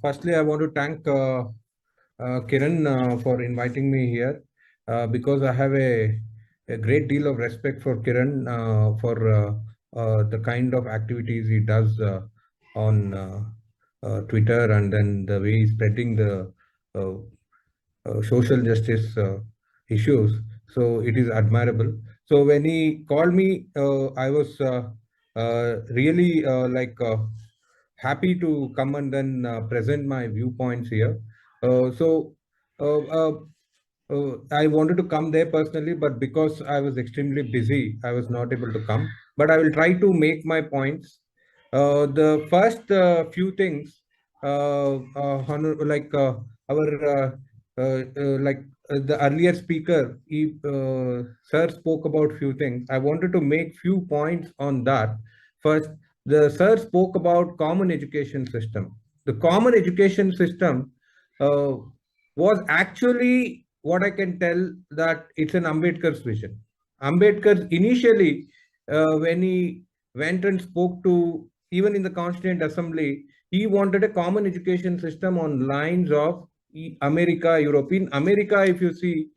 Firstly, I want to thank Kiran for inviting me here because I have a great deal of respect for Kiran for the kind of activities he does on Twitter, and then the way he's spreading the uh, social justice issues. So it is admirable. So when he called me, I was really happy to come and then present my viewpoints here. So uh, uh, I wanted to come there personally, but because I was extremely busy, I was not able to come. But I will try to make my points. The first few things, like our the earlier speaker, sir spoke about few things. I wanted to make few points on that. First, the sir spoke about common education system. The common education system uh, was actually what I can tell that it's an Ambedkar's vision. Ambedkar initially, when he went and spoke to even in the Constituent Assembly, he wanted a common education system on lines of America, European America. If you see,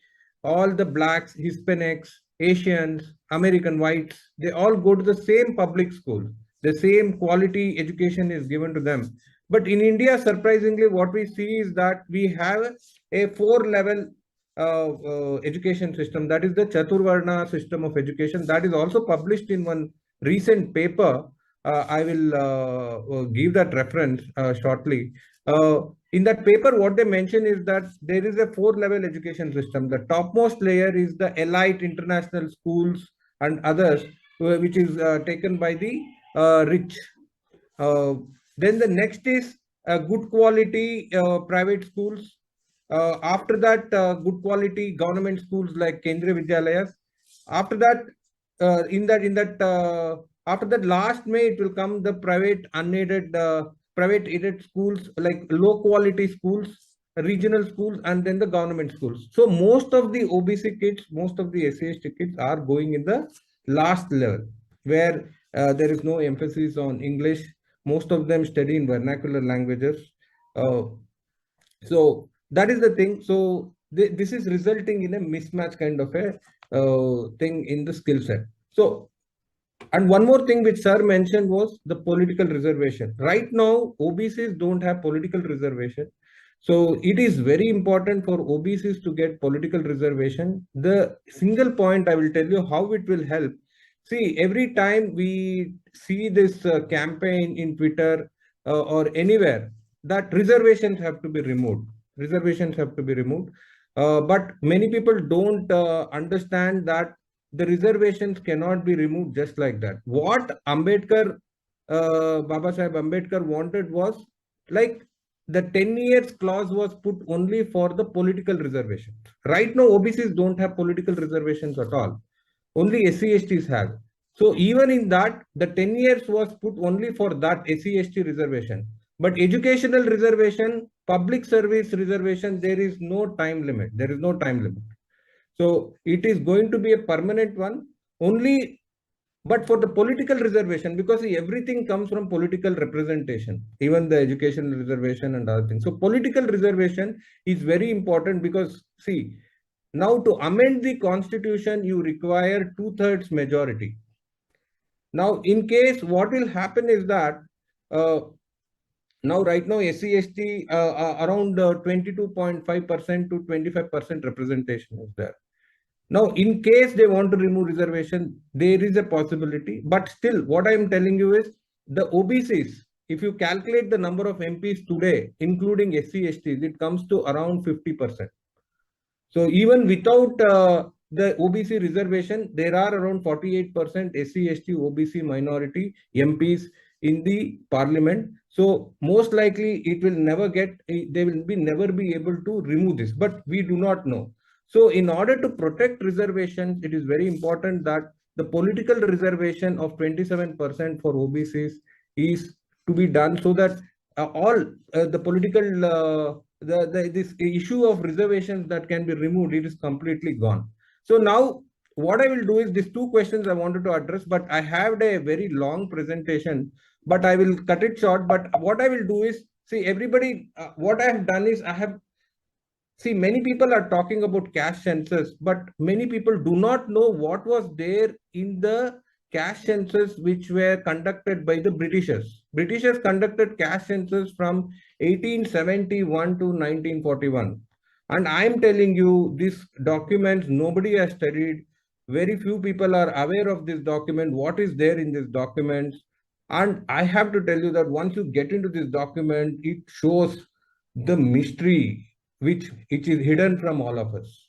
all the blacks, Hispanics, Asians, American whites, they all go to the same public school. The same quality education is given to them. But in India, surprisingly, what we see is that we have a four-level education system. That is the Chaturvarna system of education. That is also published in one recent paper. I will give that reference shortly. In that paper, what they mention is that there is a four-level education system. The topmost layer is the elite international schools and others, which is taken by the rich. Then the next is good quality private schools. After that, good quality government schools like Kendriya Vidyalayas. After that, after that last May, it will come the private unaided, private aided schools like low quality schools, regional schools, and then the government schools. So most of the OBC kids, most of the SC/ST kids are going in the last level where there is no emphasis on English. Most of them study in vernacular languages. Uh, so that is the thing. So this is resulting in a mismatch kind of a thing in the skill set. So, and one more thing which sir mentioned was the political reservation. Right now, OBCs don't have political reservation. So it is very important for OBCs to get political reservation. The single point I will tell you how it will help. See, every time we see this campaign in Twitter or anywhere, that reservations have to be removed. Reservations have to be removed. But many people don't understand that the reservations cannot be removed just like that. What Ambedkar, Baba Sahib Ambedkar wanted was like the 10 years clause was put only for the political reservation. Right now, OBCs don't have political reservations at all. Only SC/STs have. So even in that, the 10 years was put only for that SC/ST reservation. But educational reservation, public service reservation, there is no time limit. There is no time limit. So it is going to be a permanent one only, but for the political reservation, because everything comes from political representation, even the educational reservation and other things. So political reservation is very important because see, now to amend the constitution, you require 2/3 majority. Now, in case what will happen is that now right now SC/ST around 22.5% to 25% representation is there. Now, in case they want to remove reservation, there is a possibility. But still, what I am telling you is the OBCs, if you calculate the number of MPs today, including SC/STs, it comes to around 50%. So even without the OBC reservation, there are around 48% SC/ST, OBC minority MPs in the parliament. So most likely it will never get, they will be never be able to remove this, but we do not know. So in order to protect reservations, it is very important that the political reservation of 27% for OBCs is to be done so that all the political this issue of reservations that can be removed, it is completely gone. So now what I will do is these two questions I wanted to address, but I have a very long presentation, but I will cut it short. But what I will do is See, everybody, what I have done is see, many people are talking about caste census, but many people do not know what was there in the caste census which were conducted by the Britishers. Britishers conducted caste census from 1871 to 1941. And I'm telling you, these documents nobody has studied. Very few people are aware of this document, what is there in this document. And I have to tell you that once you get into this document, it shows the mystery which is hidden from all of us.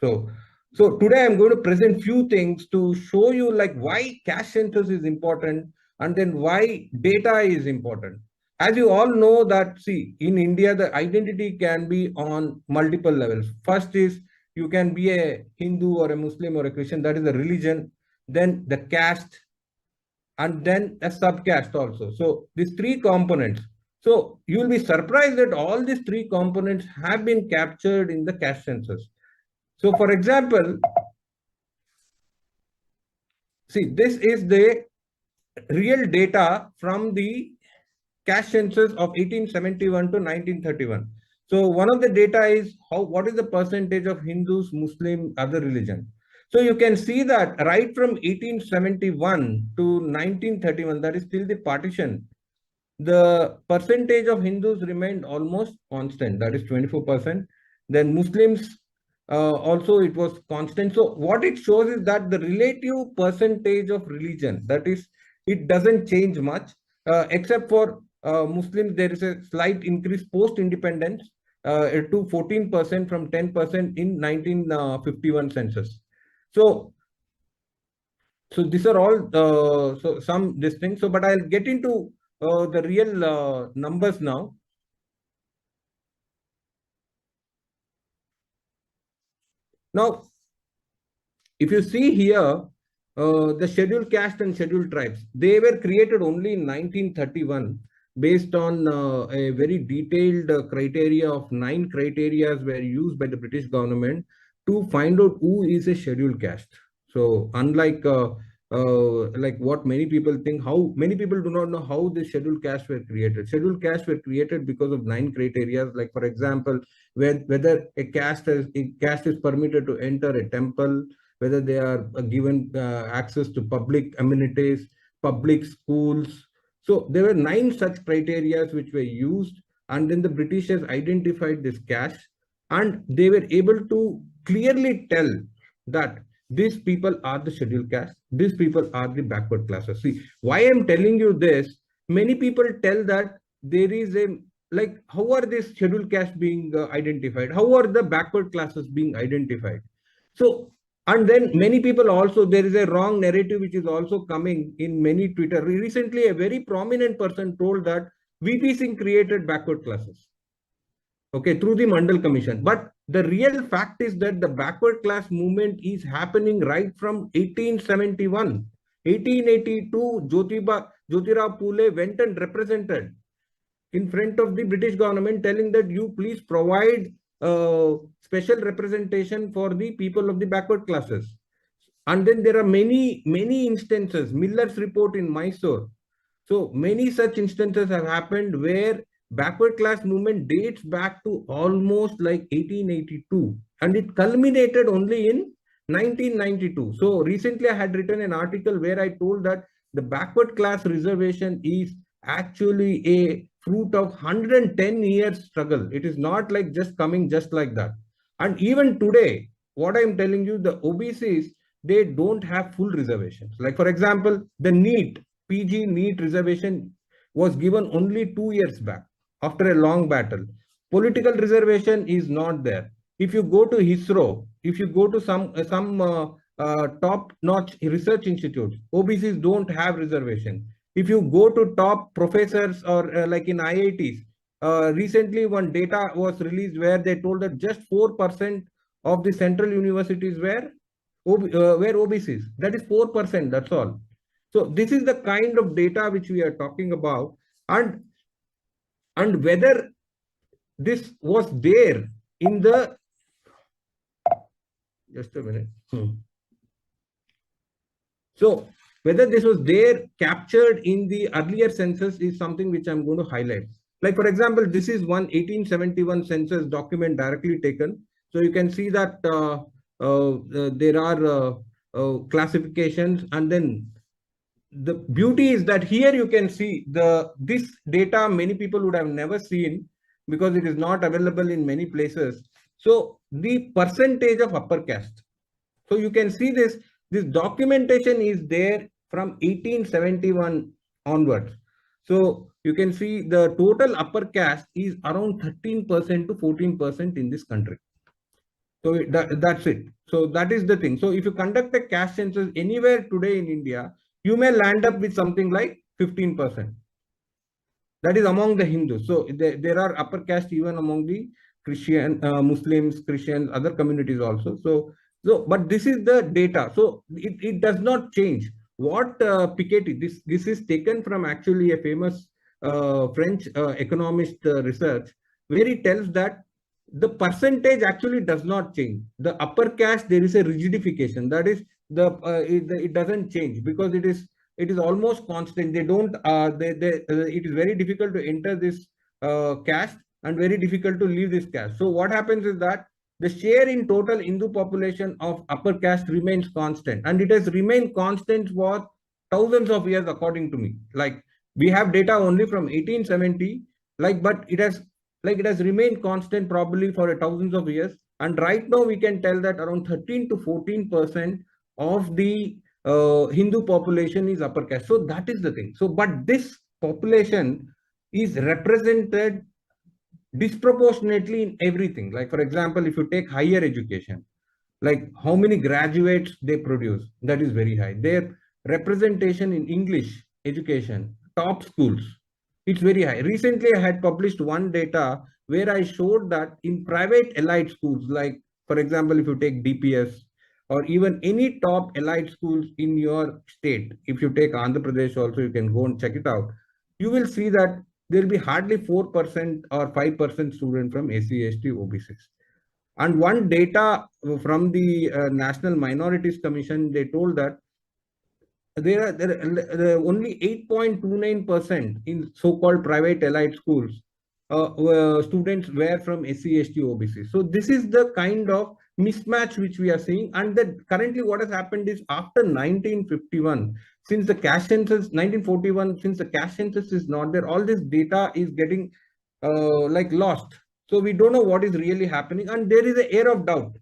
So, so today I'm going to present few things to show you like why caste census is important and then why data is important. As you all know that, see, in India, the identity can be on multiple levels. First is you can be a Hindu or a Muslim or a Christian, that is a religion. Then the caste, and then a subcaste also. So these three components. So you will be surprised that all these three components have been captured in the caste census. So for example, see, this is the real data from the caste census of 1871 to 1931. So one of the data is what is the percentage of Hindus, Muslim, other religion. So you can see that right from 1871 to 1931, that is still the partition, the percentage of Hindus remained almost constant, that is 24%. Then Muslims also it was constant. So what it shows is that the relative percentage of religion, that is, it doesn't change much, except for Muslims, there is a slight increase post-independence to 14% from 10% in 1951 census. So so these are all so some this thing. So, but I'll get into the real numbers now. Now, if you see here, the scheduled caste and scheduled tribes, they were created only in 1931 based on a very detailed criteria of 9 criteria were used by the British government to find out who is a scheduled caste. So unlike like what many people think, how many people do not know how the scheduled castes were created. Scheduled castes were created because of 9 criteria, like for example, whether a caste is permitted to enter a temple, whether they are given access to public amenities, public schools. So there were 9 such criteria which were used, and then the Britishers identified this caste, and they were able to clearly tell that these people are the scheduled caste, these people are the backward classes. See, why I'm telling you this, many people tell that there is a, like, how are these scheduled caste being identified? How are the backward classes being identified? So, and then many people also, there is a wrong narrative which is also coming in many Twitter. Recently, a very prominent person told that VP Singh created backward classes, okay, through the Mandal Commission. But the real fact is that the backward class movement is happening right from 1871. 1882, Jyotirao Phule went and represented in front of the British government, telling that you please provide special representation for the people of the backward classes. And then there are many instances. Miller's report in Mysore. So many such instances have happened where backward class movement dates back to almost like 1882, and it culminated only in 1992. So recently I had written an article where I told that the backward class reservation is actually a fruit of 110 years struggle. It is not like just coming just like that. And even today, what I'm telling you, the OBCs, they don't have full reservations. Like for example, the NEET, PG NEET reservation was given only 2 years back after a long battle. Political reservation is not there. If you go to ISRO, if you go to some top-notch research institutes, OBCs don't have reservation. If you go to top professors or like in IITs, recently one data was released where they told that just 4% of the central universities were OBCs. That is 4%, that's all. So this is the kind of data which we are talking about, and whether this was there in the, just a minute. So whether this was there captured in the earlier census is something which I'm going to highlight. Like for example, this is one 1871 census document directly taken. So you can see that there are classifications, and then the beauty is that here you can see this data many people would have never seen because it is not available in many places. So the percentage of upper caste. So you can see this documentation is there from 1871 onwards. So you can see the total upper caste is around 13% to 14% in this country. So that's it. So that is the thing. So if you conduct a caste census anywhere today in India, you may land up with something like 15%. That is among the Hindus. So there are upper caste even among the Christian, Muslims, Christians, other communities also. So but this is the data. So it does not change. What Piketty, this is taken from actually a famous French economist research, where he tells that the percentage actually does not change. The upper caste, there is a rigidification. That is it doesn't change because it is almost constant. They don't it is very difficult to enter this caste and very difficult to leave this caste. So what happens is that the share in total Hindu population of upper caste remains constant, and it has remained constant for thousands of years according to me. Like we have data only from 1870, but it has remained constant probably for thousands of years. And right now we can tell that around 13 to 14% of the Hindu population is upper caste. So that is the thing. So, but this population is represented disproportionately in everything. Like, for example, if you take higher education, like how many graduates they produce, that is very high. Their representation in English education, top schools, it's very high. Recently, I had published one data where I showed that in private elite schools, like for example, if you take DPS or even any top elite schools in your state, if you take Andhra Pradesh also, you can go and check it out. You will see that there will be hardly 4% or 5% student from SC, ST, OBCs. And one data from the National Minorities Commission, they told that there are only 8.29% in so-called private elite schools. Students were from SC, ST, OBC. So this is the kind of mismatch which we are seeing. And that currently what has happened is after 1951, since the caste census, 1941, since the caste census is not there, all this data is getting lost. So we don't know what is really happening, and there is an air of doubt.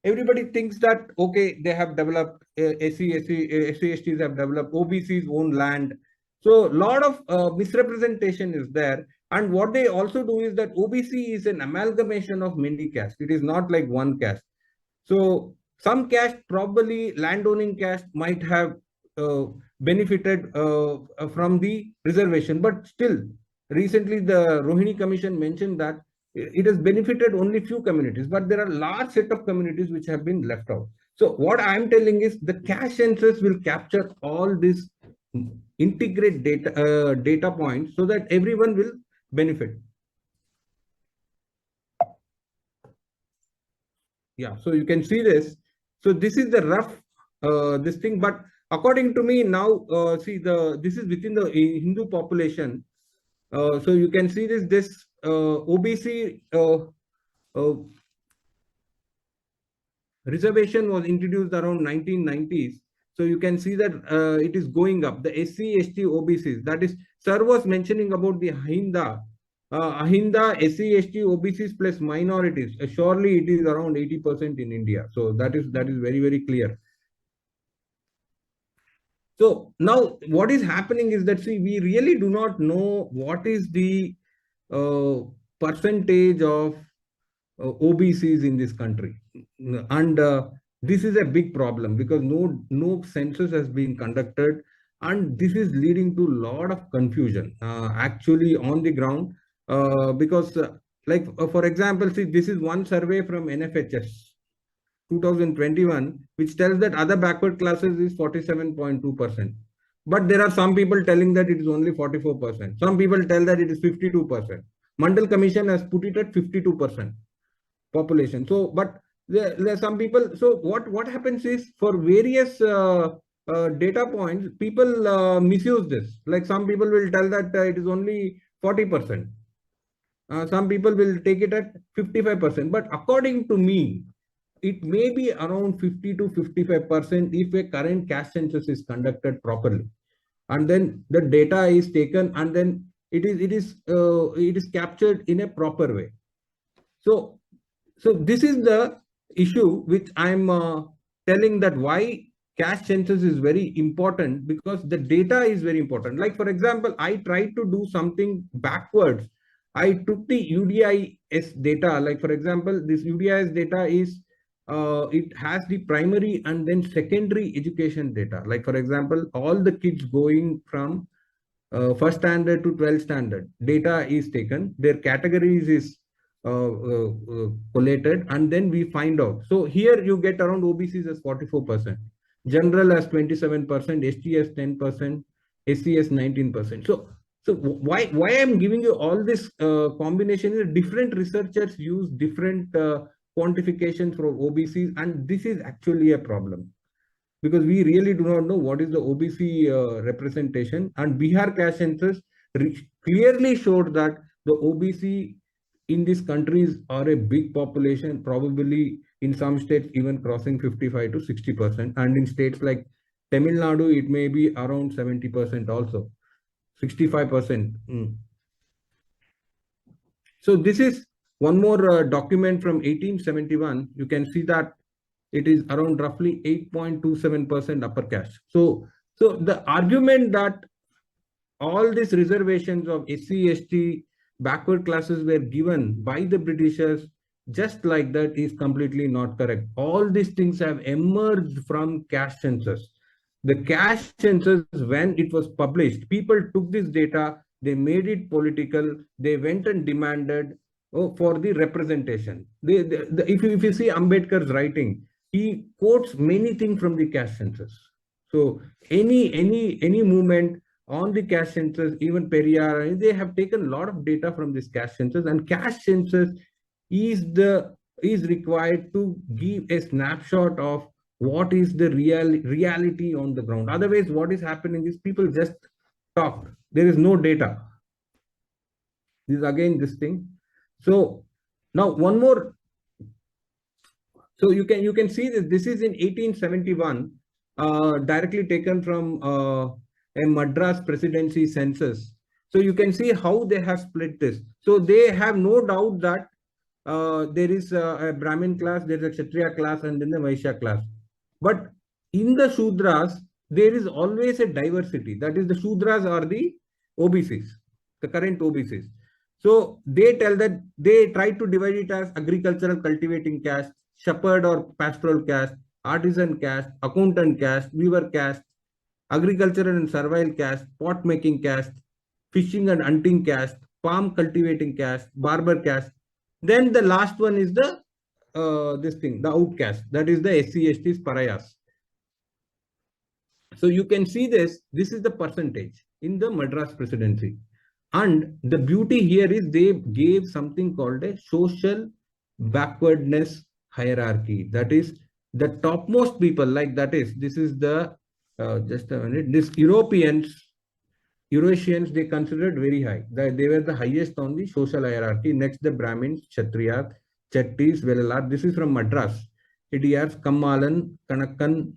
Everybody thinks that okay, they have developed SCSTs have developed, OBCs own land. So a lot of misrepresentation is there. And what they also do is that OBC is an amalgamation of many castes. It is not like one caste. So some caste, probably landowning caste, might have uh, benefited from the reservation, but still, recently the Rohini Commission mentioned that it has benefited only few communities, but there are large set of communities which have been left out. So what I am telling is the caste census will capture all these integrate data points so that everyone will benefit. Yeah, so you can see this. So this is the rough this thing, but according to me now, see this is within the Hindu population. So you can see this OBC uh, reservation was introduced around 1990s. So you can see that it is going up. The SC, ST, OBCs, that is, sir was mentioning about the Ahinda. Ahinda, SC, ST, OBCs plus minorities. Surely it is around 80% in India. So that is very, very clear. So now what is happening is that, see, we really do not know what is the percentage of OBCs in this country. And this is a big problem because no census has been conducted, and this is leading to a lot of confusion actually on the ground because for example, see, this is one survey from NFHS 2021, which tells that other backward classes is 47.2%. But there are some people telling that it is only 44%. Some people tell that it is 52%. Mandal Commission has put it at 52% population. So, but there are some people. So, what happens is for various data points, people misuse this. Like some people will tell that it is only 40%. Some people will take it at 55%. But according to me, it may be around 50 to 55% if a current caste census is conducted properly, and then the data is taken, and then it is captured in a proper way. So this is the issue which I'm telling, that why caste census is very important, because the data is very important. Like for example, I tried to do something backwards. I took the UDIS data. Like for example, this UDIS data is it has the primary and then secondary education data. Like for example, all the kids going from first standard to 12th standard data is taken, their categories is collated, and then we find out. So here you get around OBCs as 44%, general as 27%, ST as 10%, SC as 19%. So why I'm giving you all this combination is different researchers use different quantifications for OBCs, and this is actually a problem, because we really do not know what is the OBC representation. And Bihar caste census clearly showed that the OBC in these countries are a big population, probably in some states even crossing 55 to 60%. And in states like Tamil Nadu, it may be around 70% also, 65%. So this is one more document from 1871. You can see that it is around roughly 8.27% upper caste. So the argument that all these reservations of SC, ST, backward classes were given by the Britishers just like that is completely not correct. All these things have emerged from caste census. The caste census, when it was published, people took this data, they made it political, they went and demanded for the representation. If you see Ambedkar's writing, he quotes many things from the caste census. So any movement on the caste census, even Periyar, they have taken a lot of data from this caste census, and caste census is required to give a snapshot of what is the reality on the ground. Otherwise, what is happening is people just talk. There is no data. This is again this thing. So now one more. So you can see that this is in 1871, directly taken from a Madras presidency census. So you can see how they have split this. So they have no doubt that there is a Brahmin class, there is a Kshatriya class, and then the Vaishya class. But in the Shudras, there is always a diversity. That is, the Shudras are the OBCs, the current OBCs. So they tell that they try to divide it as agricultural cultivating caste, shepherd or pastoral caste, artisan caste, accountant caste, weaver caste, agricultural and servile caste, pot making caste, fishing and hunting caste, palm cultivating caste, barber caste. Then the last one is the the outcast, that is the SC, STs, pariahs. So you can see this is the percentage in the Madras presidency. And the beauty here is they gave something called a social backwardness hierarchy. That is, the topmost people, like that is, this is the, just a minute, this Eurasians, they considered very high. They were the highest on the social hierarchy. Next, the Brahmins, Kshatriyas, Chettis, Vellalar. This is from Madras. Idiyars, Kammalan, Kanakkan,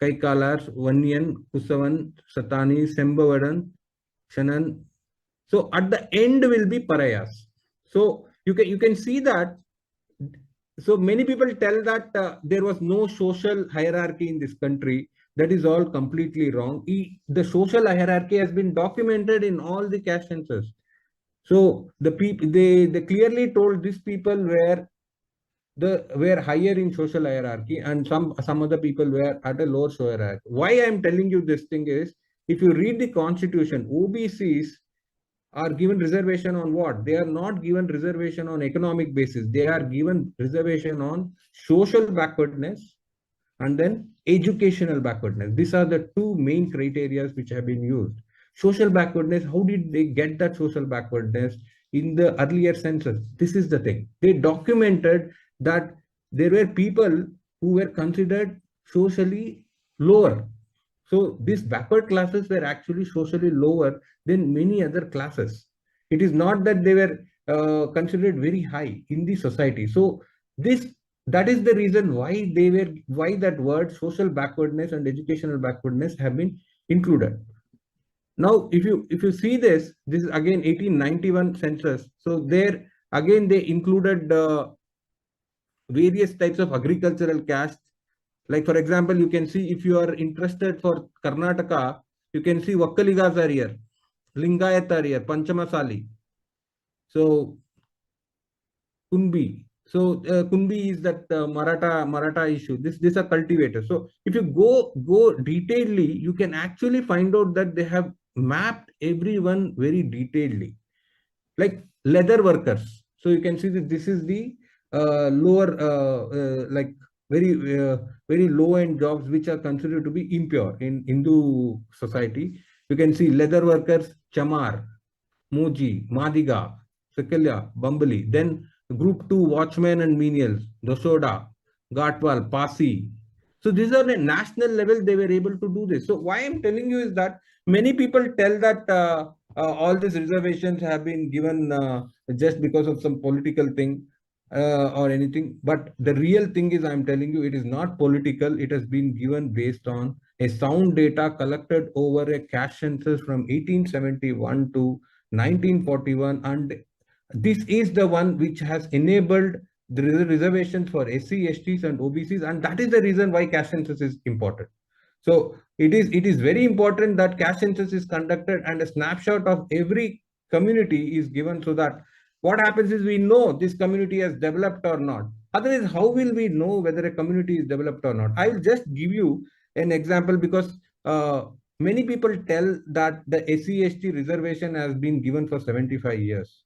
Kaikalars, Vanyan, Kusavan, Satani, Sembavadan, Shanan. So at the end will be pariahs. So you can see that. So many people tell that there was no social hierarchy in this country. That is all completely wrong. The social hierarchy has been documented in all the caste census. So the people, they clearly told these people were higher in social hierarchy, and some other people were at a lower social hierarchy. Why I am telling you this thing is, if you read the constitution, OBCs are given reservation on what? They are not given reservation on economic basis. They are given reservation on social backwardness and then educational backwardness. These are the two main criteria which have been used. Social backwardness, how did they get that social backwardness in the earlier census? This is the thing. They documented that there were people who were considered socially lower. So these backward classes were actually socially lower than many other classes. It is not that they were considered very high in the society. So that is the reason why that word social backwardness and educational backwardness have been included. Now, if you see this is again 1891 census. So there again they included various types of agricultural castes. Like for example, you can see if you are interested for Karnataka, you can see Vakkaligas are here, Lingayat are here, Panchamasali. So Kunbi. So Kunbi is that Maratha issue. These are cultivators. So if you go detailedly, you can actually find out that they have mapped everyone very detailedly. Like leather workers. So you can see that this is the lower, like very very low end jobs which are considered to be impure in Hindu society. You can see leather workers, chamar, Moji, Madiga, Sekelia, Bambali. Then group 2 watchmen and menials, Dosoda, Gatwal, Pasi. So these are the national level they were able to do this. So why I'm telling you is that many people tell that all these reservations have been given just because of some political thing or anything. But the real thing is, I'm telling you, it is not political. It has been given based on a sound data collected over a caste census from 1871 to 1941, and this is the one which has enabled the reservations for SC, STs and OBCs, and that is the reason why caste census is important. So it is very important that caste census is conducted and a snapshot of every community is given, so that what happens is we know this community has developed or not. Otherwise, how will we know whether a community is developed or not? I will just give you an example, because many people tell that the SC ST reservation has been given for 75 years.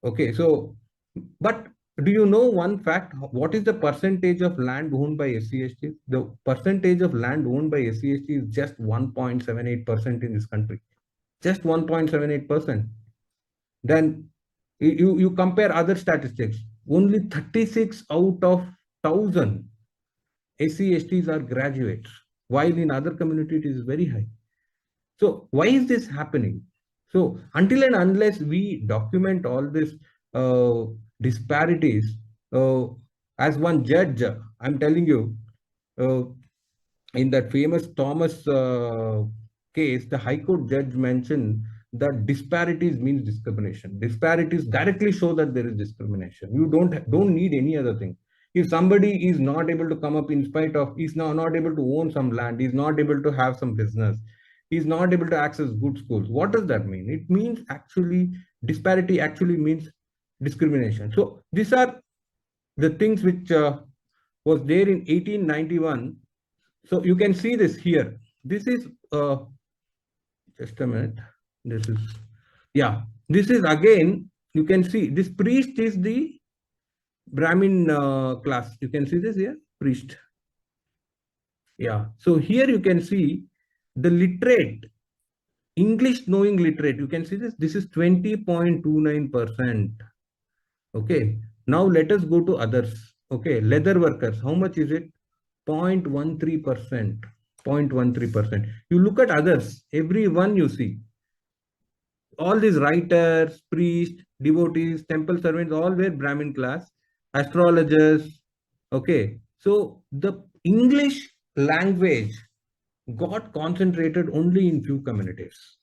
Okay, so but do you know one fact? What is the percentage of land owned by SC ST? The percentage of land owned by SC ST is just 1.78% in this country. Just 1.78%. Then you compare other statistics. Only 36 out of 1,000 SC STs are graduates, while in other communities it is very high. So why is this happening? So until and unless we document all these disparities, as one judge, I'm telling you, uh, in that famous Thomas case, the High Court judge mentioned that disparities means discrimination. Disparities directly show that there is discrimination. You don't need any other thing. If somebody is not able to come up in spite of, is now not able to own some land, is not able to have some business, is not able to access good schools, what does that mean? It means actually disparity actually means discrimination. So these are the things which was there in 1891. So you can see this here. This is just a minute. This is, yeah. This is again, you can see this priest is the Brahmin class. You can see this here, priest. Yeah. So here you can see the literate, English knowing literate. You can see this. This is 20.29%. Okay. Now let us go to others. Okay. Leather workers. How much is it? 0.13%. 0.13%. You look at others, every one you see. All these writers, priests, devotees, temple servants, all were Brahmin class, astrologers. Okay. So the English language got concentrated only in few communities.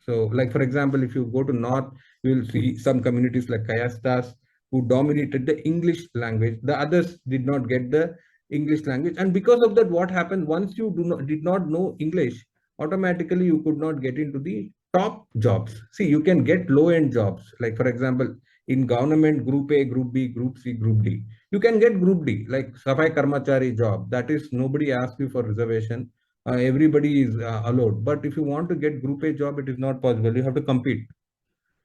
So, like for example, if you go to north, you will see some communities like Kayastas who dominated the English language. The others did not get the English language, and because of that, what happened? Once you did not know English, automatically you could not get into the top jobs. See, you can get low-end jobs, like for example, in government, Group A, Group B, Group C, Group D. You can get Group D, like Safai Karmachari job. That is, nobody asks you for reservation. Everybody is allowed. But if you want to get Group A job, it is not possible. You have to compete.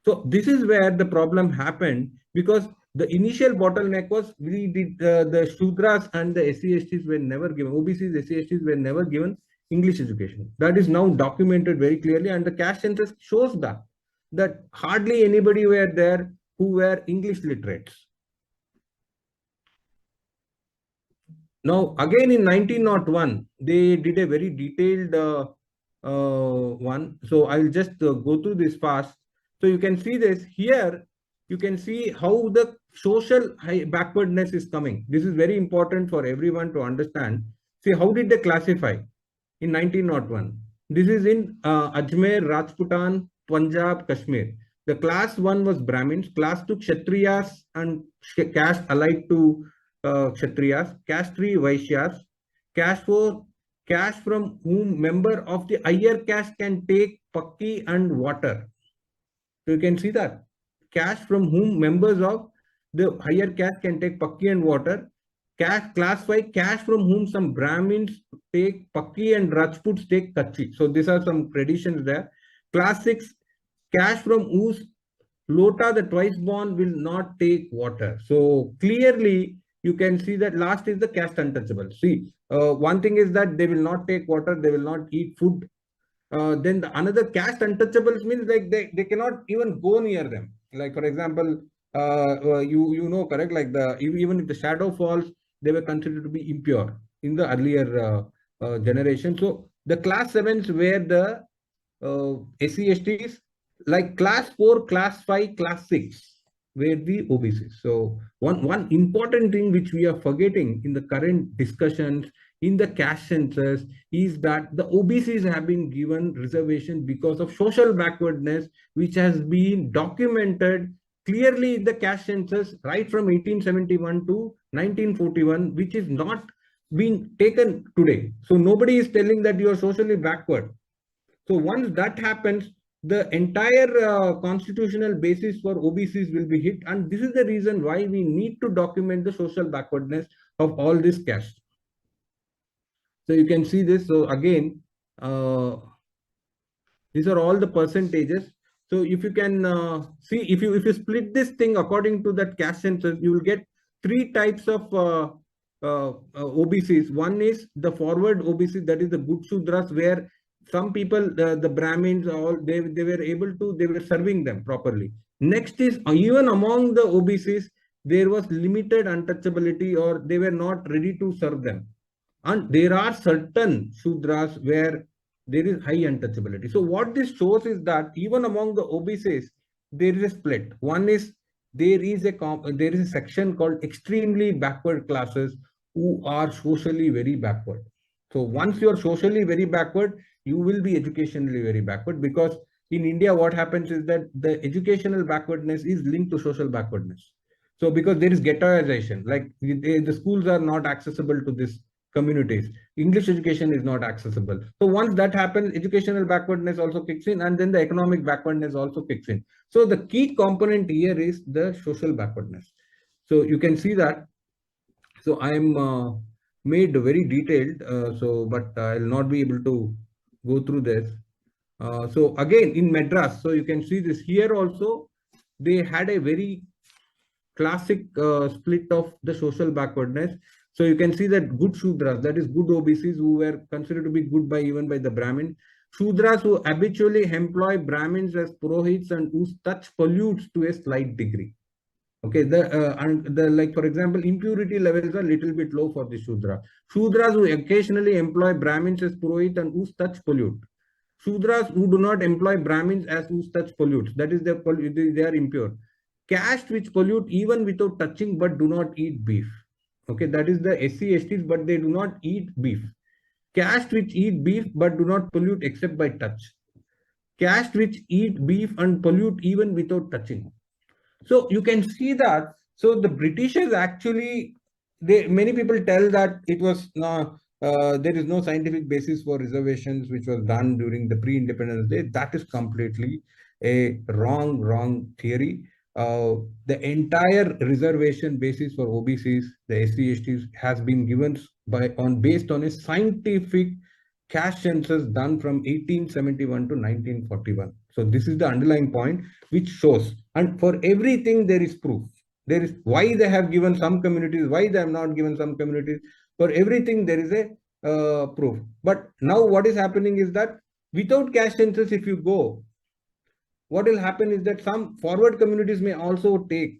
So this is where the problem happened, because the initial bottleneck was we did the Shudras and the SC STs were never given, OBCs, SC STs were never given English education. That is now documented very clearly, and the caste census shows that hardly anybody were there who were English literates. Now, again in 1901, they did a very detailed one. So I'll just go through this fast. So you can see this here. you can see how the social backwardness is coming. This is very important for everyone to understand. See, how did they classify in 1901? This is in Ajmer, Rajputan, Punjab, Kashmir. The class 1 was Brahmins, class 2 Kshatriyas and caste allied to Kshatriyas, caste 3 Vaishyas, caste 4 caste from whom member of the higher caste can take pakki and water. So you can see that caste from whom members of the higher caste can take pakki and water. Caste class 5 caste from whom some Brahmins take pakki and Rajputs take kachi. So these are some traditions there. Class 6 caste from whose lota the twice born will not take water. So clearly you can see that last is the caste untouchable. See, one thing is that they will not take water, they will not eat food. Then another caste untouchables means like they cannot even go near them. Like for example, you know correct, like even if the shadow falls, they were considered to be impure in the earlier generation. So the class 7s were the SC STs, like class 4, class 5, class 6 were the OBCs. So one important thing which we are forgetting in the current discussions in the caste census is that the OBCs have been given reservation because of social backwardness, which has been documented clearly in the caste census right from 1871 to 1941, which is not being taken today. So nobody is telling that you are socially backward. So once that happens, the entire constitutional basis for OBCs will be hit. And this is the reason why we need to document the social backwardness of all these castes. So you can see this. So again, these are all the percentages. So if you can see, if you split this thing according to that caste census, you will get three types of OBCs. One is the forward OBC, that is the good Shudras, where some people, the Brahmins, all they were able to, they were serving them properly. Next is even among the OBCs, there was limited untouchability, or they were not ready to serve them. And there are certain Shudras where there is high untouchability. So what this shows is that even among the OBCs, there is a split. One is there is a section called extremely backward classes who are socially very backward. So once you are socially very backward, you will be educationally very backward, because in India, what happens is that the educational backwardness is linked to social backwardness. So because there is ghettoization, like the schools are not accessible to this communities. English education is not accessible. So once that happens, educational backwardness also kicks in, and then the economic backwardness also kicks in. So the key component here is the social backwardness. So you can see that. So I am made very detailed, but I'll not be able to go through this. So again, in Madras, so you can see this here also, they had a very classic split of the social backwardness. So you can see that good Shudras, that is good OBCs, who were considered to be good by even by the Brahmin. Shudras who habitually employ Brahmins as Purohits and whose touch pollutes to a slight degree. Okay, like for example, impurity levels are little bit low for the Shudra. Shudras who occasionally employ Brahmins as Purohit and whose touch pollute. Shudras who do not employ Brahmins as whose touch pollutes, that is they are impure. Caste which pollute even without touching but do not eat beef. Okay, that is the SC STs, but they do not eat beef. Caste which eat beef but do not pollute except by touch. Caste which eat beef and pollute even without touching. So you can see that. So the Britishers actually, many people tell that it was there is no scientific basis for reservations which was done during the pre-independence day. That is completely a wrong theory. The entire reservation basis for OBCs, the SC STs, has been given based on a scientific caste census done from 1871 to 1941. So this is the underlying point which shows, and for everything there is proof. There is why they have given some communities, why they have not given some communities. For everything there is a proof. But now what is happening is that without caste census, if you go, what will happen is that some forward communities may also take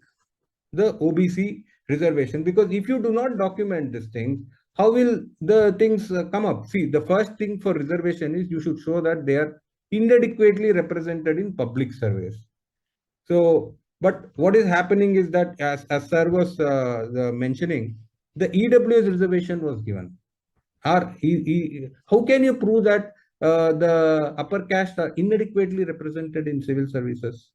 the OBC reservation, because if you do not document these things, how will the things come up? See, the first thing for reservation is you should show that they are inadequately represented in public surveys. So But what is happening is that, as sir was mentioning, the EWS reservation was given. How can you prove that the upper caste are inadequately represented in civil services?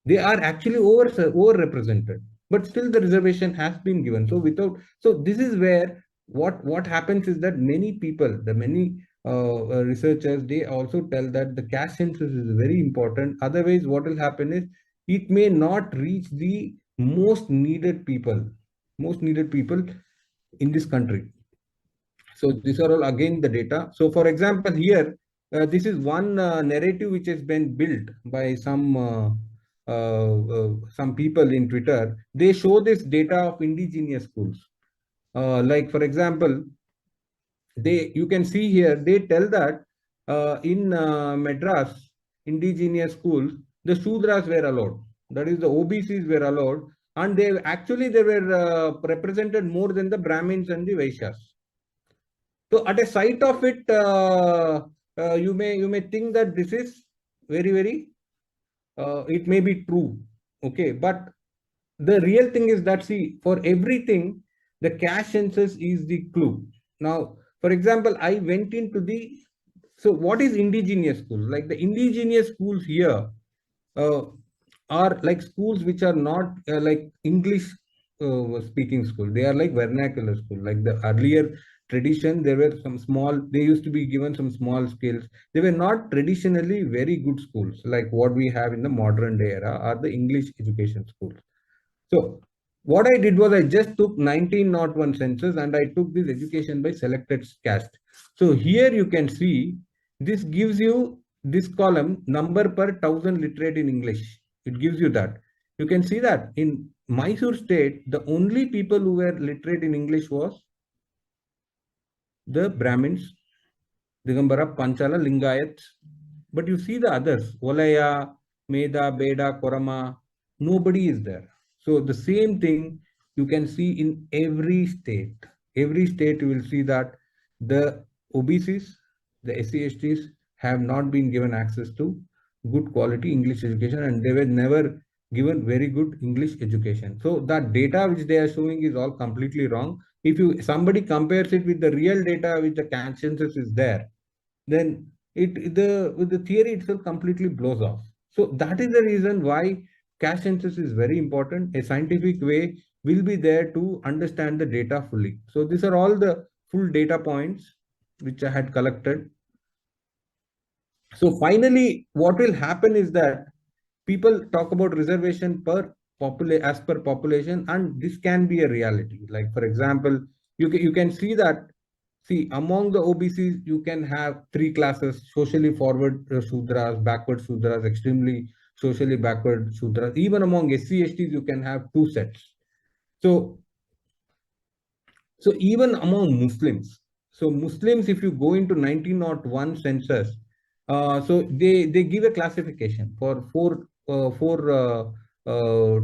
They are actually overrepresented, but still the reservation has been given. So without, so this is where what happens is that many people, the many researchers, they also tell that the caste census is very important. Otherwise, what will happen is it may not reach the most needed people in this country. So these are all again the data. So for example, here, this is one narrative which has been built by some people in Twitter. They show this data of indigenous schools. Like for example, you can see here, they tell that in Madras, indigenous schools, the Shudras were allowed. That is, the OBCs were allowed. And they were represented more than the Brahmins and the Vaishyas. So at a sight of it, you may think that this is very it may be true, okay, but the real thing is that, see, for everything, the caste census is the clue. Now, for example, I went into the, so what is indigenous schools? Like the indigenous schools here uh, are like schools which are not like English speaking school. They are like vernacular school. Like the earlier tradition, there were some small, they used to be given some small skills. They were not traditionally very good schools like what we have in the modern day era, are the English education schools. So what I did was I just took 1901 census and I took this education by selected caste. So here you can see, this gives you this column, number per thousand literate in English. It gives you that. You can see that in Mysore state, the only people who were literate in English was the Brahmins, Digambara, Panchala, Lingayats. But you see the others, Olaya, Meda, Beda, Korama, nobody is there. So the same thing you can see in every state. Every state you will see that the OBCs, the SC/STs have not been given access to good quality English education, and they were never given very good English education. So that data which they are showing is all completely wrong. If somebody compares it with the real data which the caste census is there, then the theory itself completely blows off. So that is the reason why caste census is very important. A scientific way will be there to understand the data fully. So these are all the full data points which I had collected. So finally, what will happen is that people talk about reservation as per population, and this can be a reality. Like for example, you can see that, see, among the OBCs you can have three classes: socially forward Shudras, backward Shudras, extremely socially backward Shudras. Even among SC/STs you can have two sets. So even among Muslims, so Muslims, if you go into 1901 census, so they give a classification for four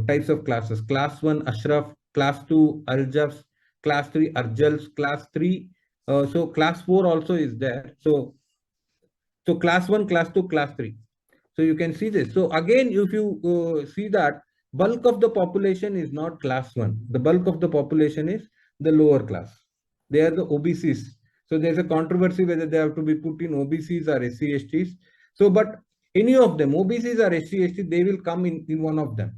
types of classes. Class 1 Ashraf, class 2 Aljafs, class 3 Arjals, class 3. So class 4 also is there. So class 1, class 2, class 3. So you can see this. So again, if you see that bulk of the population is not class 1. The bulk of the population is the lower class. They are the OBCs. So there's a controversy whether they have to be put in OBCs or SC/STs. So, but any of them, OBCs or SC/ST, they will come in one of them.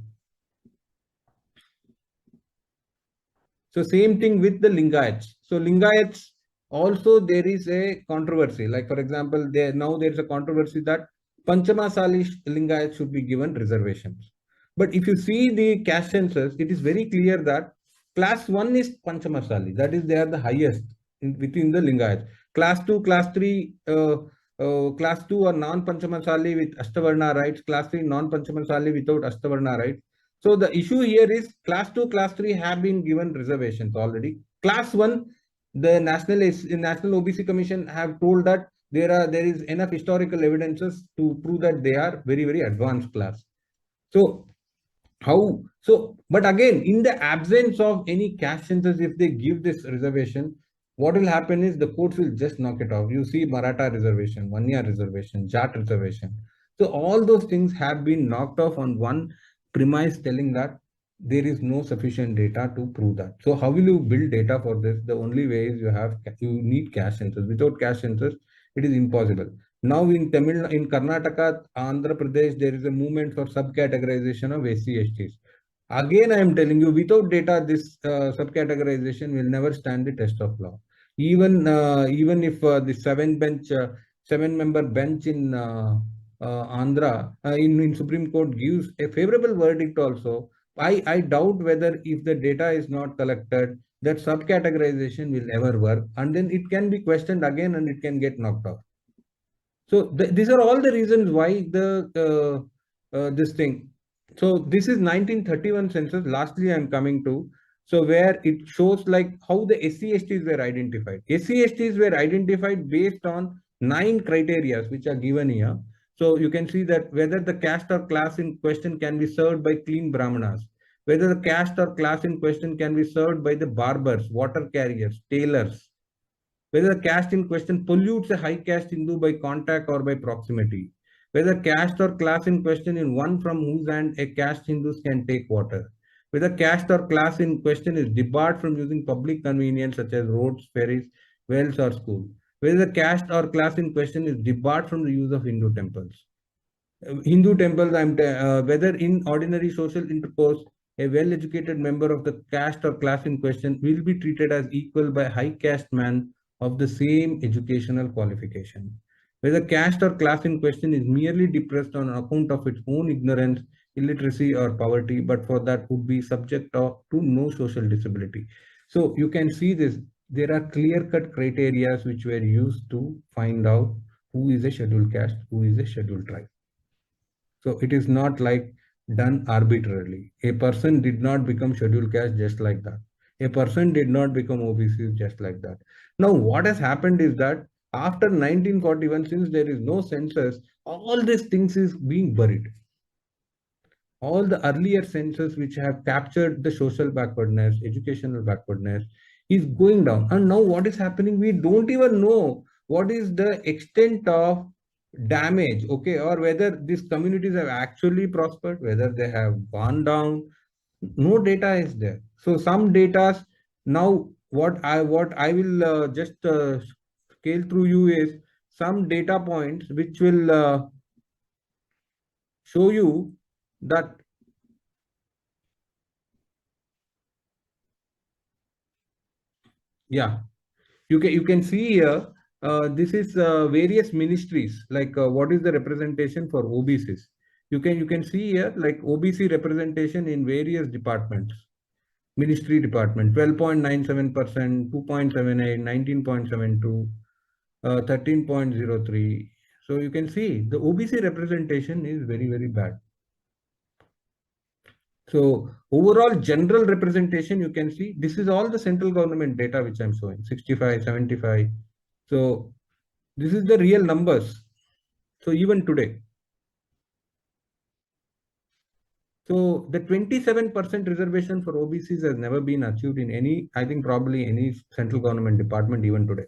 So same thing with the Lingayats. So Lingayats also, there is a controversy. Like for example, there is a controversy that Panchamasali Lingayats should be given reservations. But if you see the caste census, it is very clear that class 1 is Panchamasali. That is, they are the highest within the Lingayats. Class 2, class 3, class 2 are non-Panchamasali with Ashtavarna rights. Class 3 non-Panchamasali without Ashtavarna rights. So the issue here is class 2, class 3 have been given reservations already. Class 1, the National OBC Commission have told that there is enough historical evidences to prove that they are very advanced class. So but again, in the absence of any caste census, if they give this reservation, what will happen is the courts will just knock it off. You see Maratha reservation, 1 year reservation, Jat reservation. So all those things have been knocked off on one premise telling that there is no sufficient data to prove that. So how will you build data for this? The only way is you need caste census. Without caste census, it is impossible. Now in Karnataka, Andhra Pradesh, there is a movement for subcategorization of SC STs. Again, I am telling you, without data, this subcategorization will never stand the test of law. Even if the seven-member bench in Andhra in Supreme Court gives a favorable verdict also, I doubt whether if the data is not collected, that subcategorization will ever work, and then it can be questioned again and it can get knocked off. So these are all the reasons why this thing. So this is 1931 census. Lastly, I'm coming to, so where it shows like how the SC/STs were identified. SC/STs were identified based on 9 criteria which are given here. So you can see that whether the caste or class in question can be served by clean brahmanas, whether the caste or class in question can be served by the barbers, water carriers, tailors, whether the caste in question pollutes a high caste Hindu by contact or by proximity, whether caste or class in question is one from whose hand a caste Hindus can take water, whether caste or class in question is debarred from using public convenience such as roads, ferries, wells, or schools, whether the caste or class in question is debarred from the use of Hindu temples. Hindu temples, whether in ordinary social intercourse, a well-educated member of the caste or class in question will be treated as equal by high caste man of the same educational qualification. Whether caste or class in question is merely depressed on account of its own ignorance, illiteracy, or poverty, but for that would be subject to no social disability. So you can see this. There are clear-cut criteria which were used to find out who is a scheduled caste, who is a scheduled tribe. So it is not like done arbitrarily. A person did not become scheduled caste just like that. A person did not become OBC just like that. Now, what has happened is that after 1941, since there is no census, all these things is being buried. All the earlier census which have captured the social backwardness, educational backwardness is going down. And now what is happening? We don't even know what is the extent of damage, okay, or whether these communities have actually prospered, whether they have gone down. No data is there. So some data now what I will just scale through you is some data points which will show you that. Yeah, you can see here. This is various ministries, like what is the representation for OBCs. You can see here like OBC representation in various departments. Ministry department 12.97%, 2.78, 19.72, 13.03. So you can see the OBC representation is very, very bad. So overall general representation, you can see this is all the central government data which I'm showing, 65, 75. So this is the real numbers. So even today. So the 27% reservation for OBCs has never been achieved in any, I think probably any central government department even today.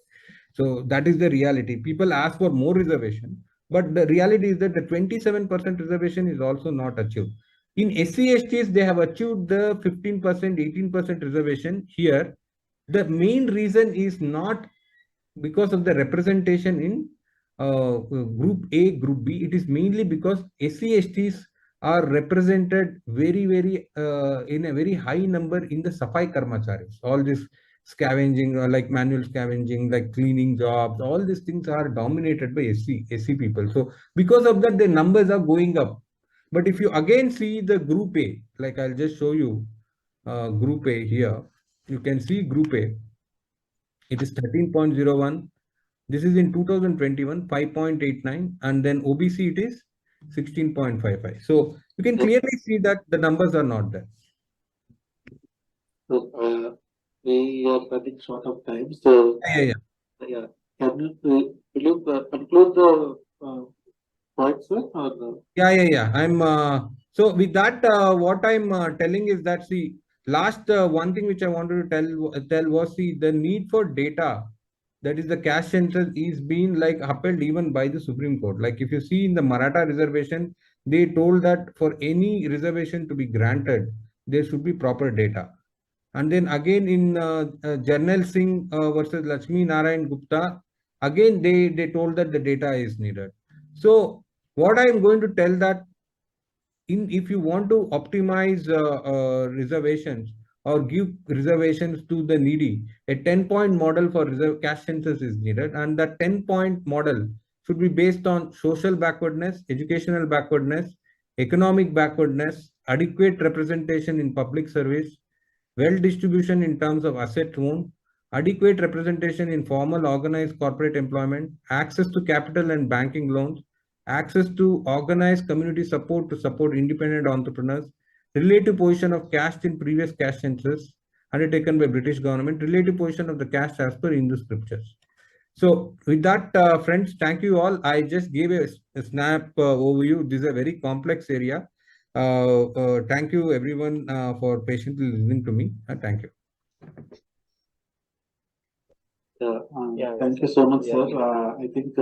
So that is the reality. People ask for more reservation, but the reality is that the 27% reservation is also not achieved. In SC/STs, they have achieved the 15%, 18% reservation. Here, the main reason is not because of the representation in group A, group B. It is mainly because SC/STs are represented very, very in a very high number in the Safai Karmacharis. All this scavenging, like manual scavenging, like cleaning jobs, all these things are dominated by SC people. So because of that, the numbers are going up. But if you again see the group A, like I'll just show you group A here, you can see group A. It is 13.01. This is in 2021, 5.89, and then OBC it is 16.55. So you can clearly see that the numbers are not there. So we are running short of time. So Yeah. Can you will you conclude the points, sir? Yeah. I'm so with that, what I'm telling is that, see, last one thing which I wanted to tell was, see, the need for data, that is the caste census, is being like upheld even by the Supreme Court. Like if you see in the Maratha reservation, they told that for any reservation to be granted, there should be proper data. And then again in Jarnail Singh versus Lakshmi Narayan Gupta, again they told that the data is needed. So what I am going to tell that if you want to optimize reservations or give reservations to the needy, a 10-point model for caste census is needed, and that 10-point model should be based on social backwardness, educational backwardness, economic backwardness, adequate representation in public service, well distribution in terms of asset owned, adequate representation in formal organized corporate employment, access to capital and banking loans, access to organized community support to support independent entrepreneurs, relative position of caste in previous caste census undertaken by British government, relative position of the caste as per Hindu scriptures. So with that, friends, thank you all. I just gave a snap overview. This is a very complex area. Thank you everyone for patiently listening to me. Thank you. Thank you so much, sir. I think